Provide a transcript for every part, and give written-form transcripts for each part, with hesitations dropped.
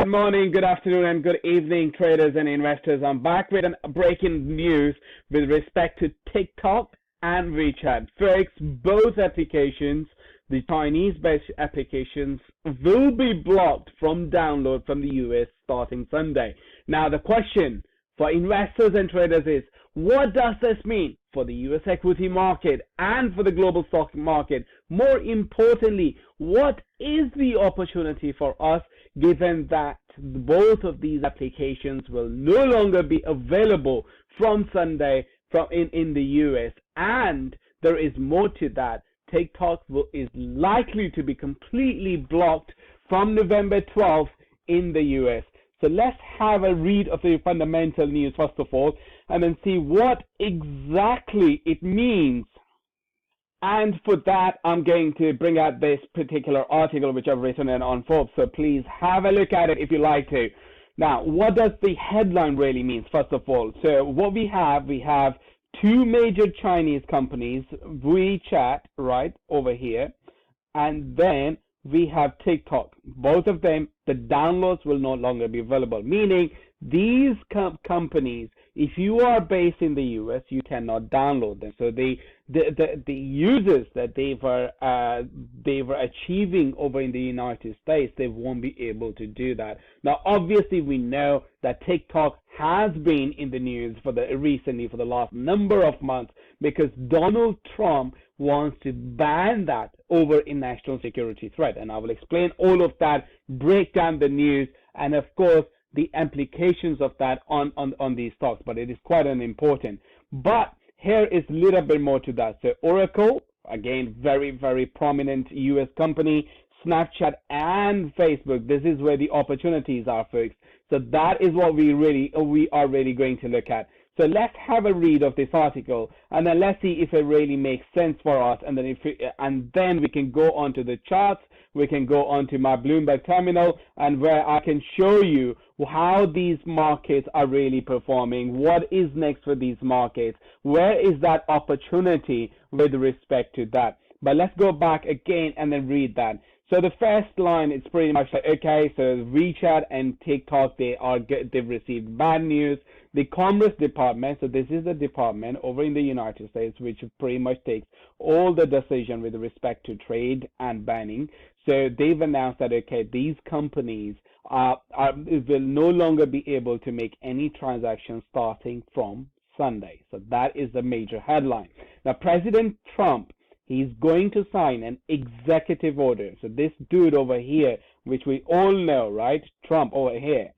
Good morning, good afternoon, and good evening, traders and investors. I'm back with breaking news with respect to TikTok and WeChat. Folks, both applications, the Chinese-based applications, will be blocked from download from the US starting Sunday. Now, the question for investors and traders is, what does this mean for the US equity market and for the global stock market? More importantly, what is the opportunity for us given that both of these applications will no longer be available from Sunday in the US? And there is more to that. TikTok is likely to be completely blocked from November 12th in the US. So let's have a read of the fundamental news first of all, and then see what exactly it means. And for that, I'm going to bring out this particular article which I've written on Forbes. So please have a look at it if you like to. Now, what does the headline really mean, first of all? So what we have two major Chinese companies, WeChat, right over here, and then we have TikTok. Both of them, the downloads will no longer be available, meaning these companies, if you are based in the US, you cannot download them. So the users that they were achieving over in the United States, they won't be able to do that. Now, obviously, we know that TikTok has been in the news recently for the last number of months because Donald Trump wants to ban that over a national security threat. And I will explain all of that, break down the news, and of course, the implications of that on these stocks, but it is quite important. But here is a little bit more to that. So Oracle, again, very, very prominent US company, Snapchat and Facebook, this is where the opportunities are, folks. So that is what we are really going to look at. So let's have a read of this article, and then let's see if it really makes sense for us. And then we can go on to the charts. We can go on to my Bloomberg terminal, and where I can show you how these markets are really performing. What is next for these markets? Where is that opportunity with respect to that? But let's go back again and then read that. So the first line is pretty much like, okay, so WeChat and TikTok, they've received bad news. The Commerce Department, so this is the department over in the United States, which pretty much takes all the decision with respect to trade and banning. So they've announced that, okay, these companies will no longer be able to make any transactions starting from Sunday. So that is the major headline. Now, President Trump, he's going to sign an executive order. So this dude over here, which we all know, right? Trump over here.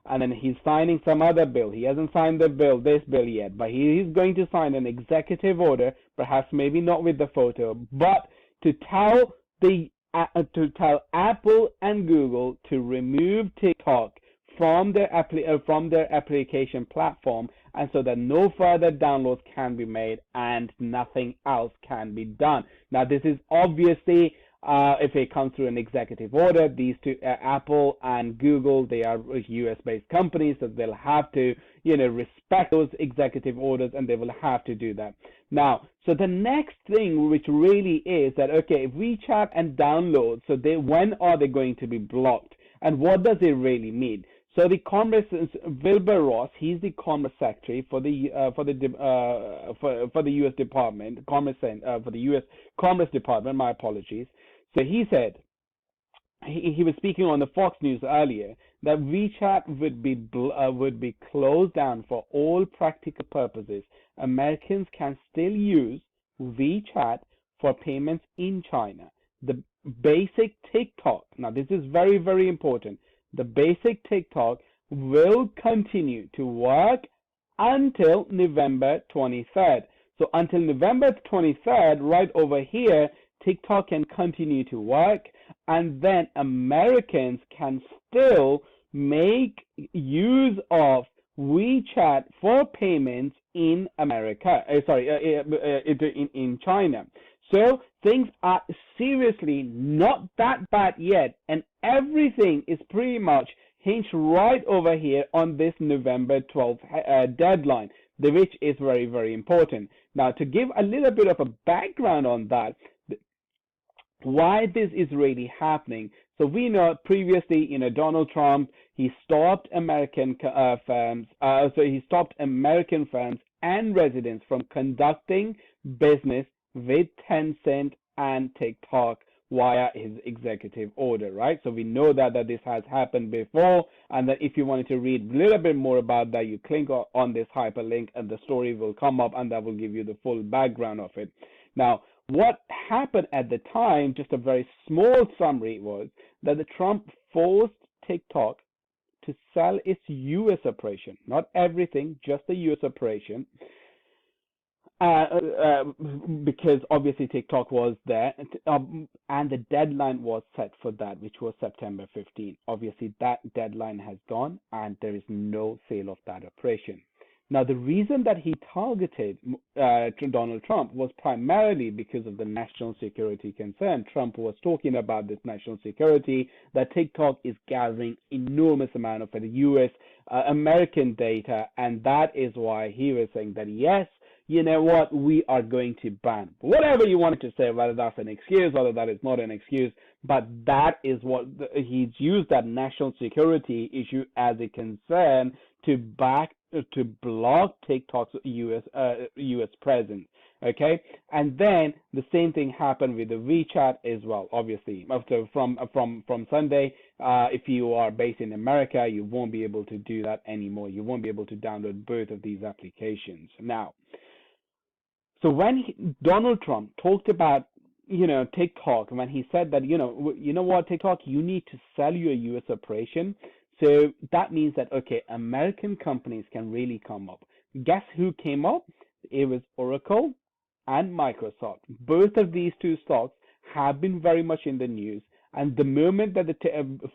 And then he's signing some other bill. He hasn't signed this bill yet, but he's going to sign an executive order, perhaps maybe not with the photo, but to tell Apple and Google to remove TikTok from their application platform, and so that no further downloads can be made and nothing else can be done. Now, this is obviously if it comes through an executive order, these two, Apple and Google, they are US-based companies, so they'll have to, respect those executive orders, and they will have to do that. Now, so the next thing, which really is that, okay, if WeChat and download, so when are they going to be blocked, and what does it really mean? So the Commerce, Wilbur Ross, he's the Commerce Secretary for the U.S. Department, for the U.S. Commerce Department. My apologies. So he said he was speaking on the Fox News earlier that WeChat would be closed down for all practical purposes. Americans can still use WeChat for payments in China. The basic TikTok. Now this is very, very important. The basic TikTok will continue to work until November 23rd. So until November 23rd, right over here, TikTok can continue to work, and then Americans can still make use of WeChat for payments in America. In China. So things are seriously not that bad yet, and everything is pretty much hinged right over here on this November 12th deadline, which is very, very important. Now, to give a little bit of a background on that, why this is really happening. So we know previously, Donald Trump, he stopped American firms, so he stopped American firms and residents from conducting business with Tencent and TikTok via his executive order, right? So we know that this has happened before, and that if you wanted to read a little bit more about that, you click on this hyperlink and the story will come up, and that will give you the full background of it. Now, what happened at the time, just a very small summary, was that the Trump forced TikTok to sell its US operation, not everything, just the US operation, because obviously TikTok was there, and the deadline was set for that, which was September 15. Obviously, that deadline has gone, and there is no sale of that operation. Now, the reason that he targeted Donald Trump was primarily because of the national security concern. Trump was talking about this national security, that TikTok is gathering enormous amount of US American data, and that is why he was saying that, yes, you know what, we are going to ban. Whatever you wanted to say, whether that's an excuse, whether that is not an excuse, but that is what he's used, that national security issue as a concern to block TikTok's US presence. Okay, and then the same thing happened with the WeChat as well. Obviously, after from Sunday, if you are based in America, you won't be able to do that anymore. You won't be able to download both of these applications now. So when Donald Trump talked about, TikTok, when he said that, you know what, TikTok, you need to sell your US operation. So that means that, okay, American companies can really come up. Guess who came up? It was Oracle and Microsoft. Both of these two stocks have been very much in the news. And the moment that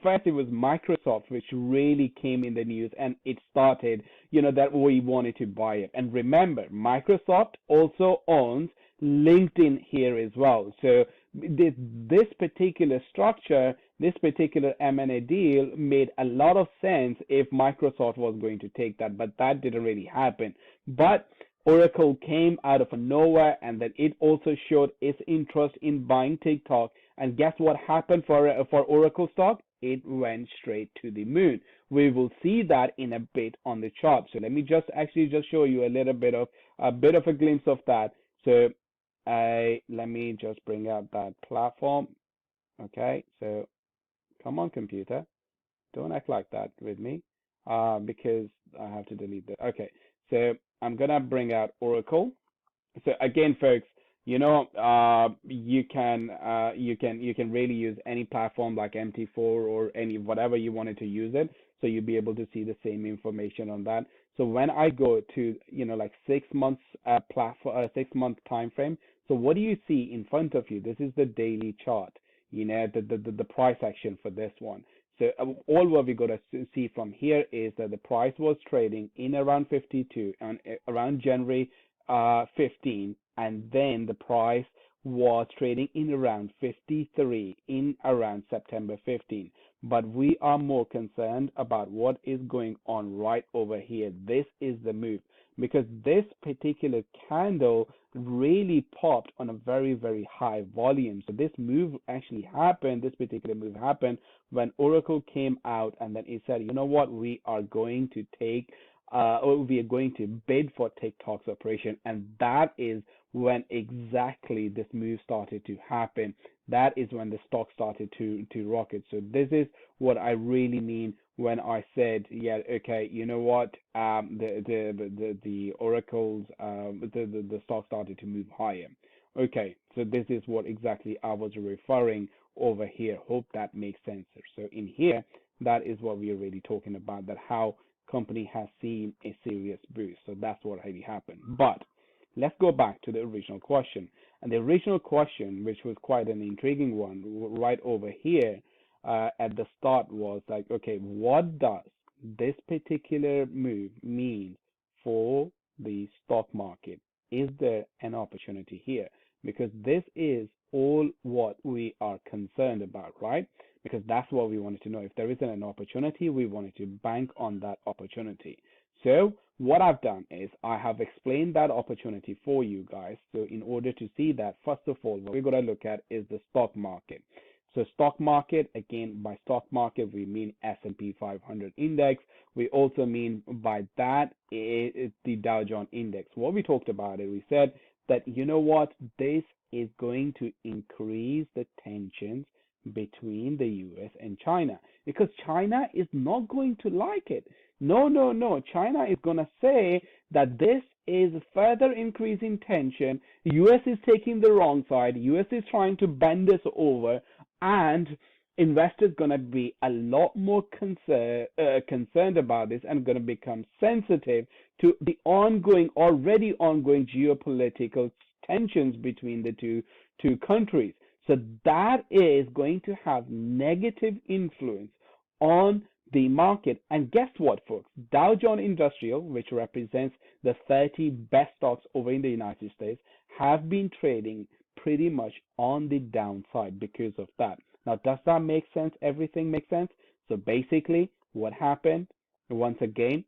first it was Microsoft which really came in the news, and it started, that we wanted to buy it. And remember, Microsoft also owns LinkedIn here as well. So this particular structure, this particular M&A deal made a lot of sense if Microsoft was going to take that, but that didn't really happen. But Oracle came out of nowhere, and then it also showed its interest in buying TikTok. And guess what happened for Oracle stock? It went straight to the moon. We will see that in a bit on the chart. So let me just show you a little bit of a glimpse of that. So let me just bring out that platform. Okay, so come on, computer, don't act like that with me, because I have to delete that. Okay, so I'm gonna bring out Oracle. So again, folks, you can really use any platform like MT4 or any whatever you wanted to use it. So you'll be able to see the same information on that. So when I go to like 6 months platform, 6 month time frame. So what do you see in front of you? This is the daily chart. The price action for this one. So all what we got to see from here is that the price was trading in around 52 and around January 15, and then the price was trading in around 53 in around September 15. But we are more concerned about what is going on right over here. This is the move, because this particular candle really popped on a very, very high volume. So this move actually happened, this particular move happened when Oracle came out and then it said, you know what, we are going to take we are going to bid for TikTok's operation. And that is when exactly this move started to happen. That is when the stock started to rocket. So this is what I really mean when I said, yeah, okay, you know what, the Oracle's the stock started to move higher. Okay, so this is what exactly I was referring over here. Hope that makes sense. So in here, that is what we are really talking about, that how company has seen a serious boost. So that's what really happened. But let's go back to the original question. And the original question, which was quite an intriguing one, right over here at the start, was like, okay, what does this particular move mean for the stock market? Is there an opportunity here? Because this is all what we are concerned about, right? Because that's what we wanted to know. If there isn't an opportunity, we wanted to bank on that opportunity. So what I've done is I have explained that opportunity for you guys. So in order to see that, first of all, what we're going to look at is the stock market. So stock market, again, by stock market, we mean S&P 500 index. We also mean by that the Dow Jones index. What we talked about it, we said that, you know what, this is going to increase the tensions between the US and China because China is not going to like it. No, no, no. China is going to say that this is further increasing tension. US is taking the wrong side. US is trying to bend this over, and investors going to be a lot more concerned about this and going to become sensitive to the already ongoing geopolitical tensions between the two countries. So that is going to have negative influence on the market. And guess what, folks? Dow Jones Industrial, which represents the 30 best stocks over in the United States, have been trading pretty much on the downside because of that. Now, does that make sense? Everything makes sense? So basically, what happened, once again,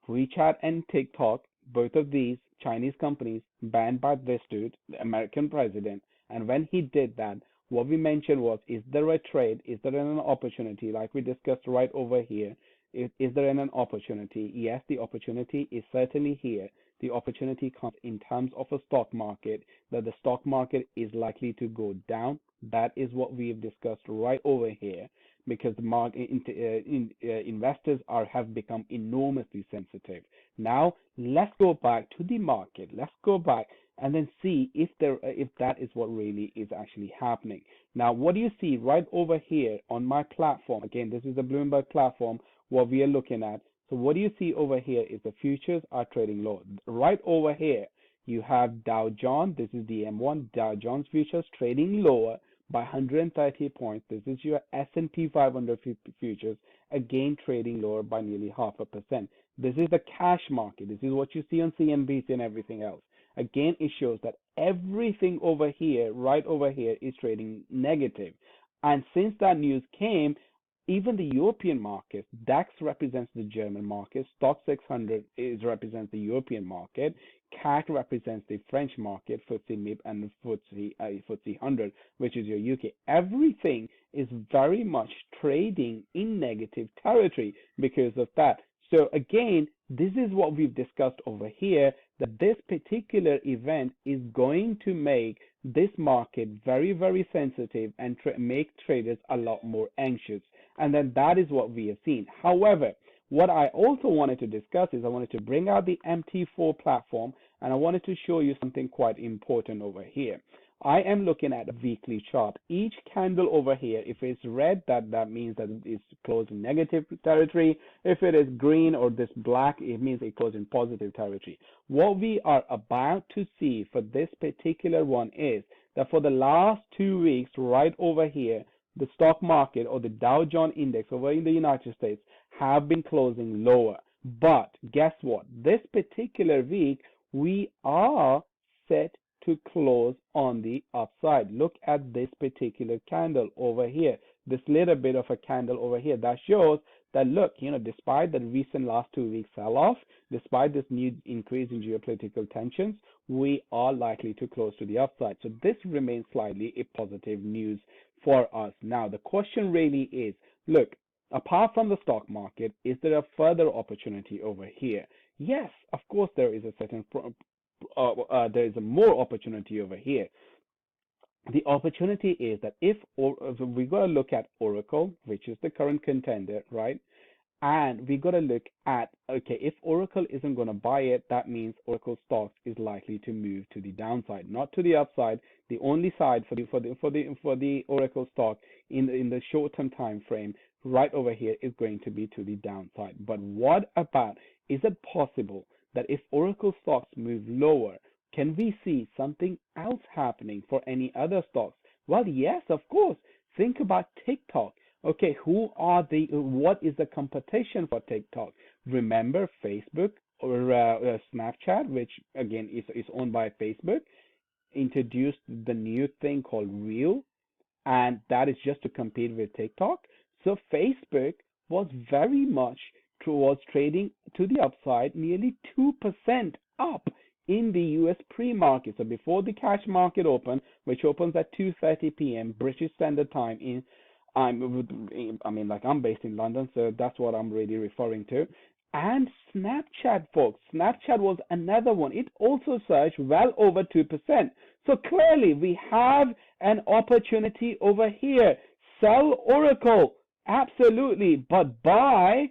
WeChat and TikTok, both of these Chinese companies, banned by this dude, the American president. And when he did that, what we mentioned was, is there a trade? Is there an opportunity? Like we discussed right over here, is there an opportunity? Yes, the opportunity is certainly here. The opportunity comes in terms of a stock market, that the stock market is likely to go down. That is what we've discussed right over here, because the market investors have become enormously sensitive. Now let's go back to the market. Let's go back and then see if that is what really is actually happening. Now, what do you see right over here on my platform? Again, this is the Bloomberg platform, what we are looking at. So what do you see over here is the futures are trading low. Right over here, you have Dow Jones. This is the M1 Dow Jones futures trading lower by 130 points. This is your S&P 500 futures, again trading lower by nearly 0.5%. This is the cash market. This is what you see on CNBC and everything else. Again, it shows that everything over here, right over here, is trading negative. And since that news came, even the European market, DAX represents the German market, Stock 600 represents the European market, CAC represents the French market, FTSE MIB, and FTSE 100, which is your UK. Everything is very much trading in negative territory because of that. So again, this is what we've discussed over here, that this particular event is going to make this market very, very sensitive and make traders a lot more anxious. And then that is what we have seen. However, what I also wanted to discuss is I wanted to bring out the MT4 platform, and I wanted to show you something quite important over here. I am looking at a weekly chart. Each candle over here, if it's red, that means that it's closed in negative territory. If it is green or this black, it means it closed in positive territory. What we are about to see for this particular one is that for the last 2 weeks, right over here, the stock market or the Dow Jones index over in the United States have been closing lower. But guess what? This particular week, we are set to close on the upside. Look at this particular candle over here. This little bit of a candle over here that shows that, look, despite the recent last 2 weeks sell-off, despite this new increase in geopolitical tensions, we are likely to close to the upside. So this remains slightly a positive news for us. Now, the question really is, look, apart from the stock market, is there a further opportunity over here? Yes, of course, there is a certain there is a more opportunity over here. The opportunity is that if we got to look at Oracle, which is the current contender, right? And we got to look at, okay, if Oracle isn't going to buy it, that means Oracle stocks is likely to move to the downside, not to the upside. The only side for the Oracle stock in the short-term time frame right over here is going to be to the downside. But what about, is it possible that if Oracle stocks move lower, can we see something else happening for any other stocks? Well, yes, of course. Think about TikTok. Okay, what is the competition for TikTok? Remember Facebook or Snapchat, which again is owned by Facebook, introduced the new thing called Reel, and that is just to compete with TikTok. So Facebook was very much towards trading to the upside, nearly 2% up in the US pre-market, so before the cash market open, which opens at 2:30 p.m. British Standard Time. I'm based in London, so that's what I'm really referring to. And Snapchat, folks, Snapchat was another one. It also surged well over 2%. So clearly we have an opportunity over here. Sell Oracle, absolutely, but buy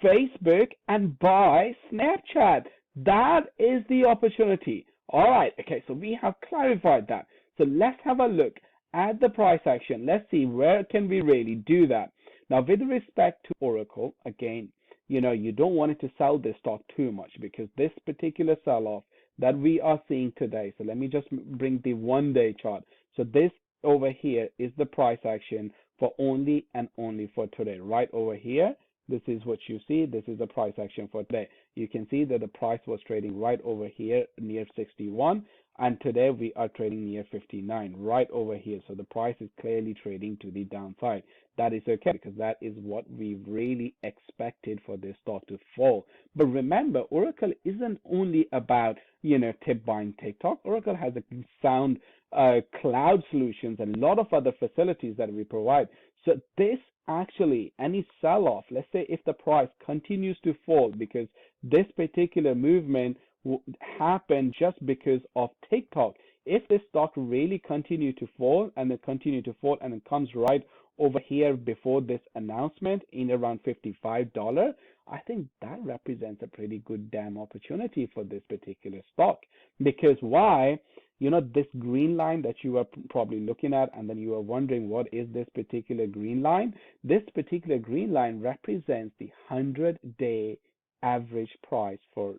Facebook and buy Snapchat. That is the opportunity. All right, okay, so we have clarified that. So let's have a look at the price action. Let's see where can we really do that. Now, with respect to Oracle, again, you don't want it to sell this stock too much because this particular sell-off that we are seeing today. So let me just bring the 1-day chart. So this over here is the price action for only and only for today. Right over here, this is what you see. This is the price action for today. You can see that the price was trading right over here near 61, and today we are trading near 59, right over here. So the price is clearly trading to the downside. That is okay because that is what we really expected for this stock to fall. But remember, Oracle isn't only about tip buying TikTok. Oracle has a sound cloud solutions and a lot of other facilities that we provide. So this actually, any sell-off, let's say if the price continues to fall, because this particular movement happened just because of TikTok. If this stock really continue to fall and it comes right over here before this announcement in around $55, I think that represents a pretty good damn opportunity for this particular stock. Because why? This green line that you are probably looking at, and then you are wondering what is this particular green line? This particular green line represents the 100-day average price for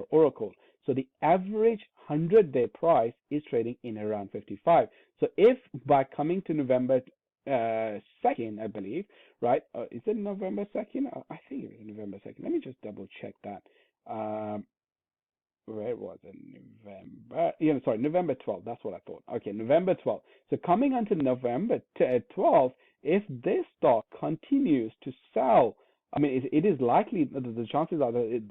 Oracle. So the average 100-day price is trading in around 55. So if by coming to November 2nd, I believe, right? Is it November 2nd? I think it was November 2nd. Let me just double check that. Where was it? November 12th. That's what I thought. Okay, November 12th. So coming onto November 12th, if this stock continues to sell, I mean, it is likely, the chances are that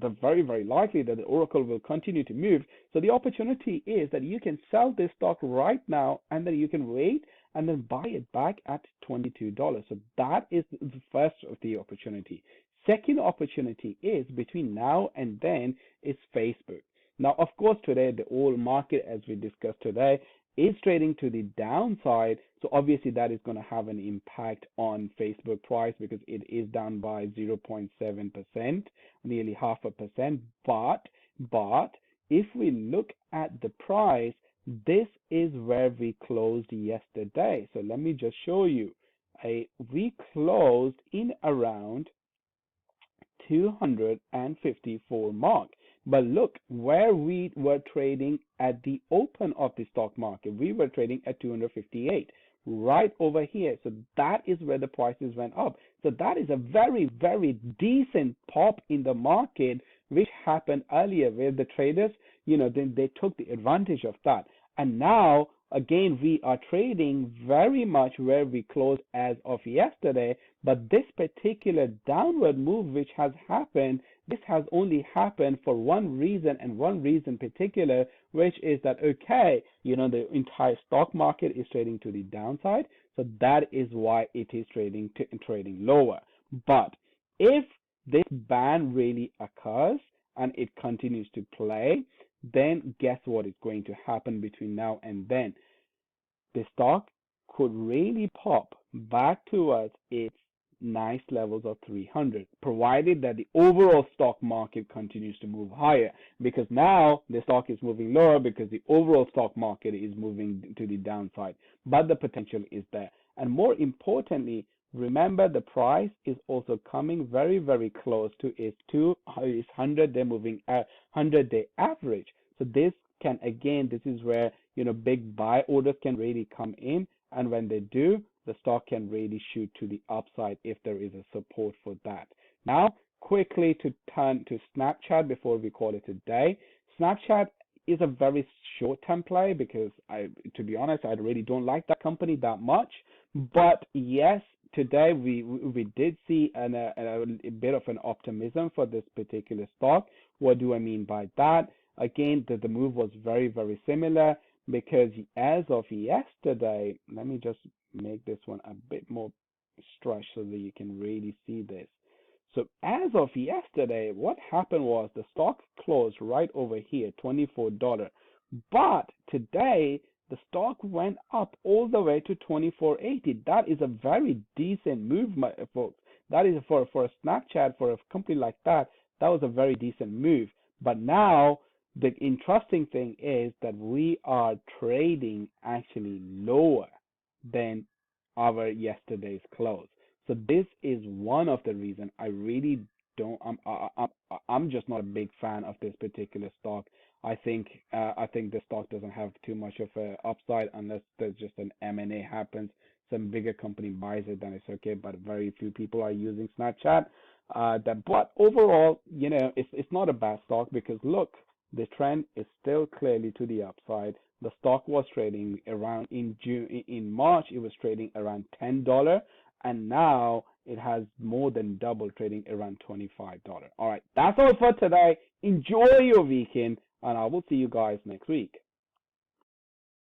they're very, very likely that the Oracle will continue to move. So the opportunity is that you can sell this stock right now, and then you can wait and then buy it back at $22. So that is the first of the opportunity. Second opportunity is between now and then is Facebook. Now, of course, today, the whole market, as we discussed today, is trading to the downside. So obviously that is going to have an impact on Facebook price because it is down by 0.7%, nearly 0.5%. But if we look at the price, this is where we closed yesterday. So let me just show you. We closed in around 254 mark. But look where we were trading at the open of the stock market. We were trading at 258 right over here. So that is where the prices went up. So that is a very, very decent pop in the market, which happened earlier where the traders, then they took the advantage of that. And now, again, we are trading very much where we closed as of yesterday. But this particular downward move which has happened, this has only happened for one reason, and one reason particular, which is that, okay, the entire stock market is trading to the downside. So that is why it is trading lower. But if this ban really occurs and it continues to play, then guess what is going to happen between now and then? The stock could really pop back towards its nice levels of 300, provided that the overall stock market continues to move higher, because now the stock is moving lower because the overall stock market is moving to the downside. But the potential is there. And more importantly, remember the price is also coming very, very close to its 100-day average. So this can, again, this is where big buy orders can really come in, and when they do, the stock can really shoot to the upside if there is a support for that. Now, quickly to turn to Snapchat before we call it a day. Snapchat is a very short-term play because to be honest, I really don't like that company that much. But yes, today we did see a bit of an optimism for this particular stock. What do I mean by that? again, the move was very, very similar because as of yesterday, let me just make this one a bit more stretched so that you can really see this. So as of yesterday, what happened was the stock closed right over here, $24. But today, the stock went up all the way to 24.80. That is a very decent move, my folks. That is for a Snapchat, for a company like that, that was a very decent move. But now the interesting thing is that we are trading actually lower than our yesterday's close. So this is one of the reasons I really don't. I'm just not a big fan of this particular stock. I think the stock doesn't have too much of a upside unless there's just an M&A happens. Some bigger company buys it, then it's okay. But very few people are using Snapchat. But overall, it's not a bad stock because look, the trend is still clearly to the upside. The stock was trading around in June, in March, it was trading around $10, and now it has more than double, trading around $25. All right, that's all for today. Enjoy your weekend, and I will see you guys next week.